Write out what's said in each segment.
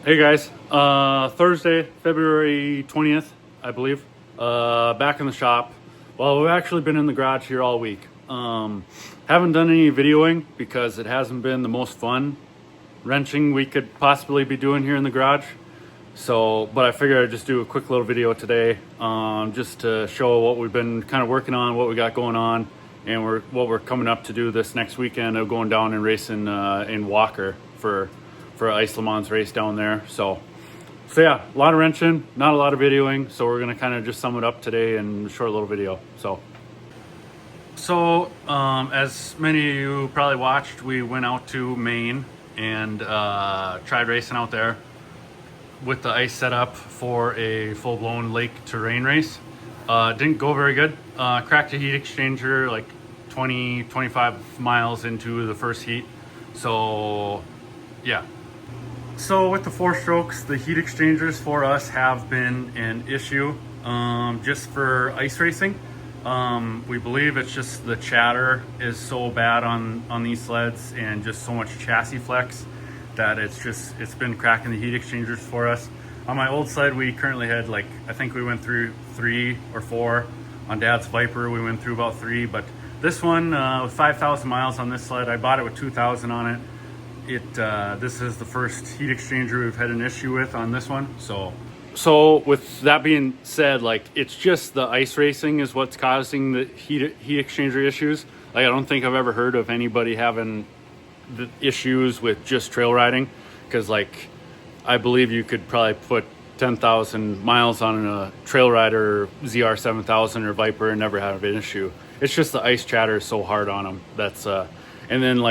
Hey guys, Thursday, February 20th, I believe, back in the shop. Well, we've actually been in the garage here all week. Haven't done any videoing because it hasn't been the most fun wrenching we could possibly be doing here in the garage. So, but I figured I'd just do a quick little video today, just to show what we've been kind of working on, what we got going on, and what we're coming up to do this next weekend of going down and racing in Walker for Ice Le Mans race down there. So yeah, a lot of wrenching, not a lot of videoing. So we're gonna kind of just sum it up today in a short little video. So as many of you probably watched, we went out to Maine and tried racing out there with the ice setup for a full-blown lake terrain race. Didn't go very good. Cracked a heat exchanger like 20-25 miles into the first heat. So yeah. So with the 4-strokes, the heat exchangers for us have been an issue just for ice racing. We believe it's just the chatter is so bad on these sleds and just so much chassis flex that it's been cracking the heat exchangers for us. On my old sled, we currently had I think we went through 3 or 4. On Dad's Viper, we went through about 3, but this one with 5,000 miles on this sled, I bought it with 2,000 on it. This is the first heat exchanger we've had an issue with on this one. So with that being said, it's just the ice racing is what's causing the heat exchanger issues. I don't think I've ever heard of anybody having the issues with just trail riding, because I believe you could probably put 10,000 miles on a trail rider ZR 7000 or Viper and never have an issue. It's just the ice chatter is so hard on them. And then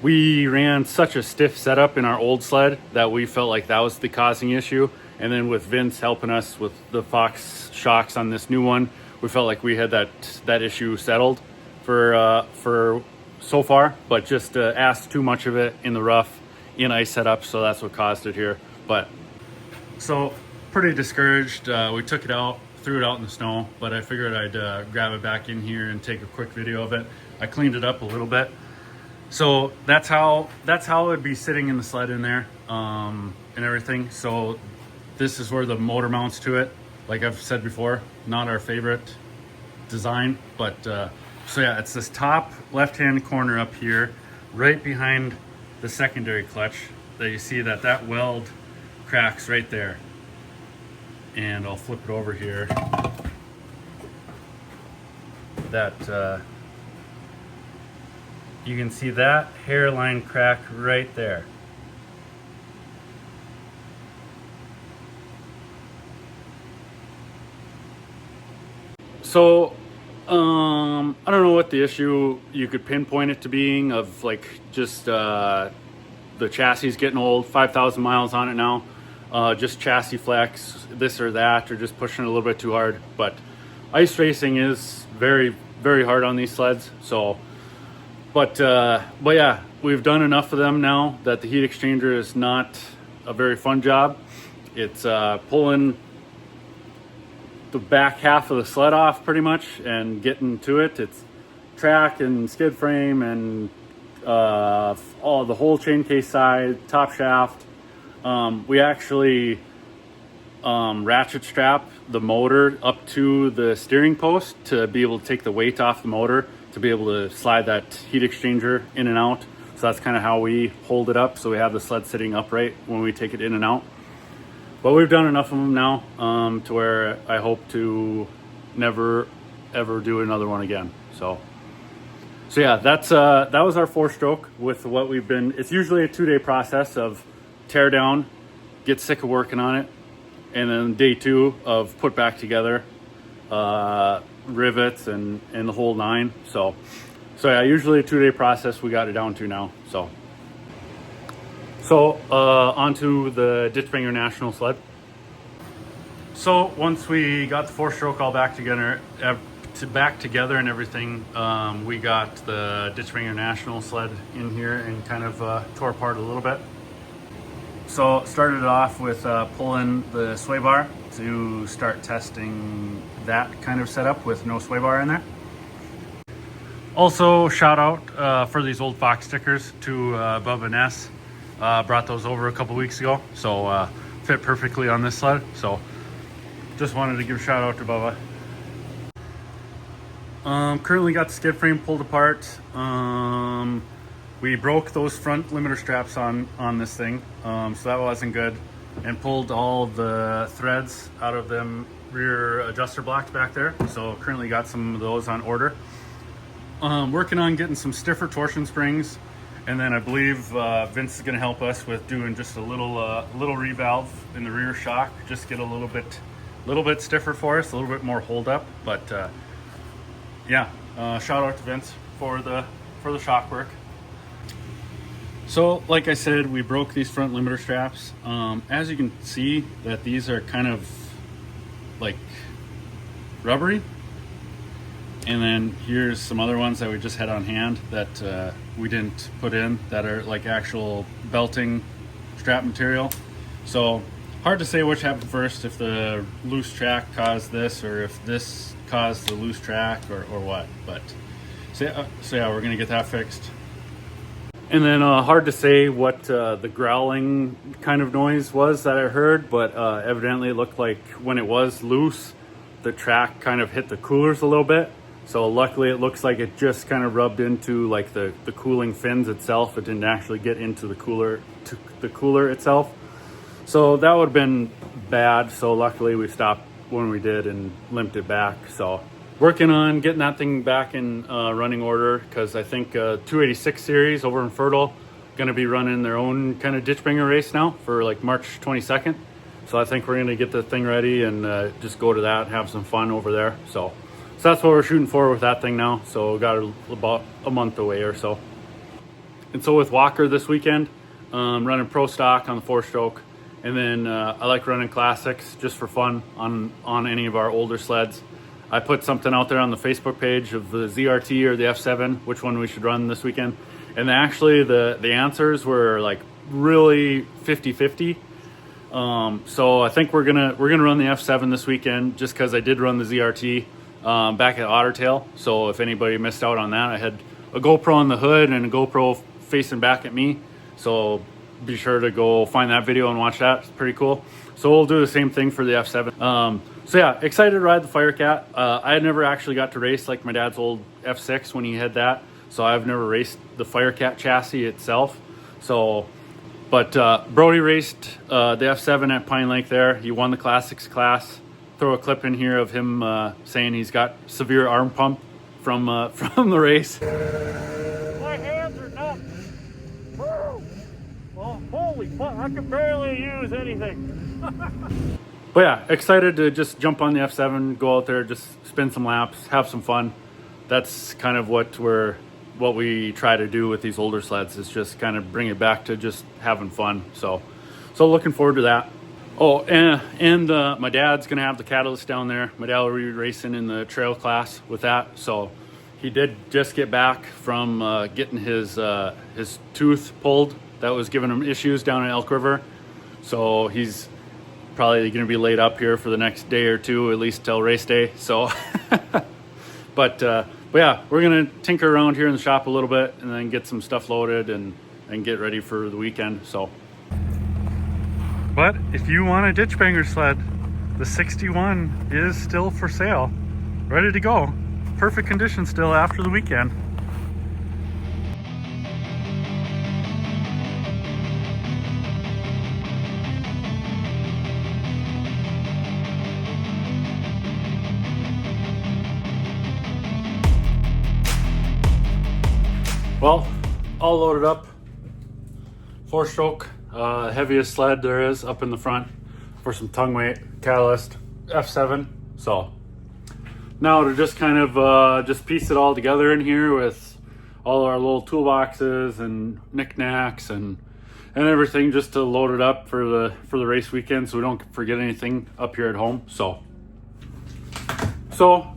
we ran such a stiff setup in our old sled that we felt like that was the causing issue. And then with Vince helping us with the Fox shocks on this new one, we felt like we had that issue settled for so far, but just asked too much of it in the rough in ice setup, so that's what caused it here. But so pretty discouraged. We took it out, threw it out in the snow, but I figured I'd grab it back in here and take a quick video of it. I cleaned it up a little bit. So that's how it'd be sitting in the sled in there and everything. So this is where the motor mounts to it. Like I've said before, not our favorite design, but so yeah, it's this top left-hand corner up here, right behind the secondary clutch, that you see that weld cracks right there. And I'll flip it over here. You can see that hairline crack right there. So, I don't know what the issue you could pinpoint it to being of just the chassis getting old, 5,000 miles on it now, just chassis flex, this or that, or just pushing it a little bit too hard. But ice racing is very, very hard on these sleds. So, but yeah, we've done enough of them now that the heat exchanger is not a very fun job. It's pulling the back half of the sled off pretty much and getting to it. It's track and skid frame and all the whole chain case side, top shaft. We actually ratchet strap the motor up to the steering post to be able to take the weight off the motor, to be able to slide that heat exchanger in and out. So that's kind of how we hold it up, so we have the sled sitting upright when we take it in and out. But we've done enough of them now to where I hope to never ever do another one again. So yeah, that was our 4-stroke with what we've been. It's usually a 2-day process of tear down, get sick of working on it, and then day 2 of put back together, rivets and the whole 9. So yeah, usually a 2-day process. We got it down to now. So onto the Ditch Banger National sled. So once we got the 4-stroke all back together and everything, we got the Ditch Banger National sled in here and kind of tore apart a little bit. So started it off with pulling the sway bar to start testing that kind of setup with no sway bar in there. Also, shout out for these old Fox stickers to Bubba Ness. Brought those over a couple weeks ago, so fit perfectly on this sled. So just wanted to give a shout out to Bubba. Currently got the skid frame pulled apart. We broke those front limiter straps on this thing, so that wasn't good, and pulled all the threads out of them rear adjuster blocks back there. So currently got some of those on order. Working on getting some stiffer torsion springs, and then I believe Vince is going to help us with doing just a little revalve in the rear shock, just get a little bit stiffer for us, a little bit more hold up. But yeah, shout out to Vince for the shock work. So like I said, we broke these front limiter straps. As you can see, that these are kind of like rubbery. And then here's some other ones that we just had on hand that we didn't put in, that are like actual belting strap material. So hard to say which happened first, if the loose track caused this or if this caused the loose track or what. But so yeah, we're gonna get that fixed. And then hard to say what the growling kind of noise was that I heard, but evidently it looked like when it was loose, the track kind of hit the coolers a little bit. So luckily it looks like it just kind of rubbed into like the cooling fins itself. It didn't actually get into the cooler itself. So that would have been bad. So luckily we stopped when we did and limped it back. So working on getting that thing back in running order, because I think 286 series over in Fertile going to be running their own kind of ditch banger race now for like March 22nd. So I think we're going to get the thing ready and just go to that and have some fun over there. So that's what we're shooting for with that thing now. So we got about a month away or so. And so with Walker this weekend, running pro stock on the 4-stroke. And then I like running classics just for fun on any of our older sleds. I put something out there on the Facebook page of the ZRT or the F7, which one we should run this weekend. And actually the answers were like really 50-50. So I think we're gonna run the F7 this weekend, just because I did run the ZRT back at Ottertail. So if anybody missed out on that, I had a GoPro on the hood and a GoPro facing back at me. So be sure to go find that video and watch that. It's pretty cool. So we'll do the same thing for the F7. So yeah, excited to ride the Firecat. I had never actually got to race like my dad's old F6 when he had that. So I've never raced the Firecat chassis itself. So, but Brody raced the F7 at Pine Lake there. He won the classics class. Throw a clip in here of him saying he's got severe arm pump from the race. My hands are numb. Well, holy fuck, I can barely use anything. But yeah, excited to just jump on the F7, go out there, just spin some laps, have some fun. That's kind of what we try to do with these older sleds, is just kind of bring it back to just having fun. So looking forward to that. Oh, and my dad's gonna have the Catalyst down there. My dad will be racing in the trail class with that. So he did just get back from getting his tooth pulled. That was giving him issues down at Elk River. So he's probably going to be laid up here for the next day or two, at least till race day. So, but yeah, we're going to tinker around here in the shop a little bit and then get some stuff loaded and get ready for the weekend. So, but if you want a ditch banger sled, the 61 is still for sale, ready to go. Perfect condition still after the weekend. Well, all loaded up, 4-stroke, heaviest sled there is up in the front for some tongue weight, Catalyst, F7. So now to just kind of just piece it all together in here with all our little toolboxes and knickknacks and everything, just to load it up for the race weekend so we don't forget anything up here at home. So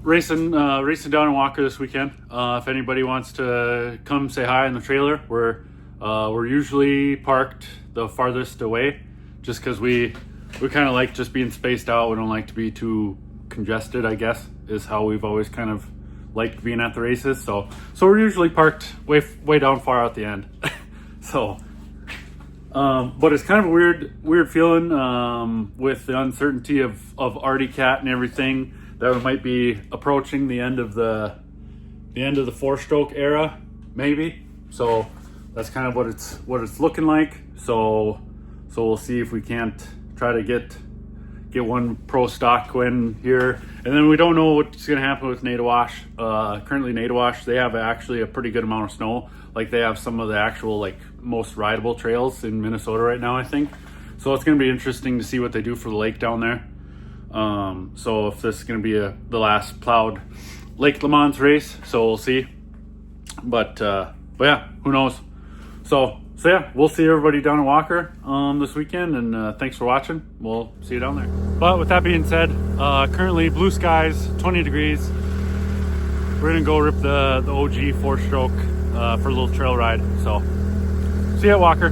racing down in Walker this weekend. If anybody wants to come say hi in the trailer, we're usually parked the farthest away, just because we kind of like just being spaced out. We don't like to be too congested, I guess, is how we've always kind of liked being at the races. So we're usually parked way down far out the end. So But it's kind of a weird feeling with the uncertainty of Artie Cat and everything, that we might be approaching the end of the 4-stroke era, maybe. So that's kind of what it's looking like. So we'll see if we can't try to get one pro stock win here. And then we don't know what's going to happen with Nadawash. Currently Nadawash, they have actually a pretty good amount of snow. Like they have some of the actual like most rideable trails in Minnesota right now, I think. So it's going to be interesting to see what they do for the lake down there. So if this is going to be the last plowed Lake Lamont race, so we'll see. But yeah, who knows? So yeah, we'll see everybody down in Walker this weekend, and thanks for watching. We'll see you down there. But with that being said, currently blue skies, 20 degrees. We're gonna go rip the OG 4-stroke for a little trail ride. So see you at Walker.